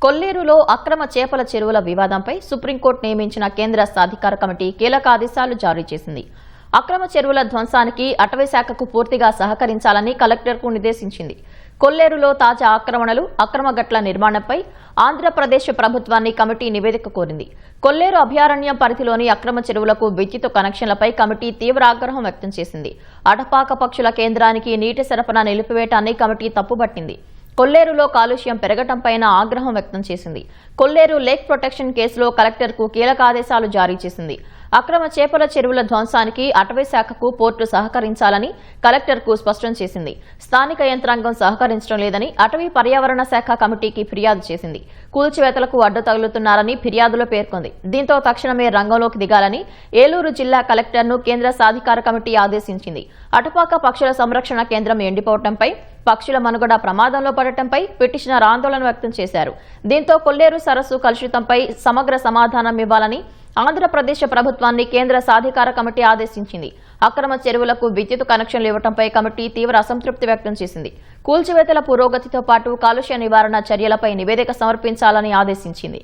కొల్లేరులో అక్రమ చేపల చెరువుల వివాదంపై సుప్రీంకోర్టు నియమించిన కేంద్ర సాధికార కమిటీ కీలక ఆదేశాలు జారీ చేసింది. అక్రమ చెరువుల ధ్వంసానికి అటవీ శాఖకు పూర్తిగా సహకరించాలని కలెక్టర్కు నిర్దేశించింది. కొల్లేరులో తాజా ఆక్రమణలు, అక్రమ గట్ల నిర్మాణంపై ఆంధ్రప్రదేశ్ ప్రభుత్వాన్ని కమిటీ నివేదిక కోరింది. కొల్లేరు అభయారణ్యం పరిధిలోని అక్రమ చెరువులకు విద్యుత్ కనెక్షన్లపై కమిటీ తీవ్ర ఆగ్రహం వ్యక్తం చేసింది. అటపాక పక్షుల కేంద్రానికి నీటి సరఫరా నిలిపివేయటాన్ని కమిటీ తప్పుబట్టింది. కొల్లేరులో కాలుష్యం పెరగటంపైన ఆగ్రహం వ్యక్తం చేసింది. కొల్లేరు లేక్ ప్రొటెక్షన్ కేసులో కలెక్టర్కు కీలక ఆదేశాలు జారీ చేసింది. అక్రమ చేపల చెరువుల ధ్వంసానికి అటవీ శాఖకు పోర్టు సహకరించాలని కలెక్టర్కు స్పష్టం చేసింది. స్థానిక యంత్రాంగం సహకరించడం లేదని అటవీ పర్యావరణ శాఖ కమిటీకి ఫిర్యాదు చేసింది. కూల్చివేతలకు అడ్డు తగులుతున్నారని ఫిర్యాదులో పేర్కొంది. దీంతో తక్షణమే రంగంలోకి దిగాలని ఏలూరు జిల్లా కలెక్టర్ను కేంద్ర సాధికార కమిటీ ఆదేశించింది. అటుపాక పక్షుల సంరక్షణ కేంద్రం ఎండిపోవడంపై, పక్షుల మనుగడ ప్రమాదంలో పడటంపై పిటిషనర్ ఆందోళన వ్యక్తం చేశారు. దీంతో కొల్లేరు సరస్సు కలుషితంపై సమగ్ర సమాధానం ఇవ్వాలని ఆంధ్రప్రదేశ్ ప్రభుత్వాన్ని కేంద్ర సాధికార కమిటీ ఆదేశించింది. అక్రమ చెరువులకు విద్యుత్ కనెక్షన్లు ఇవ్వడంపై కమిటీ తీవ్ర అసంతృప్తి వ్యక్తం చేసింది. కూల్చివేతల పురోగతితో పాటు కాలుష్య నివారణ చర్యలపై నివేదిక సమర్పించాలని ఆదేశించింది.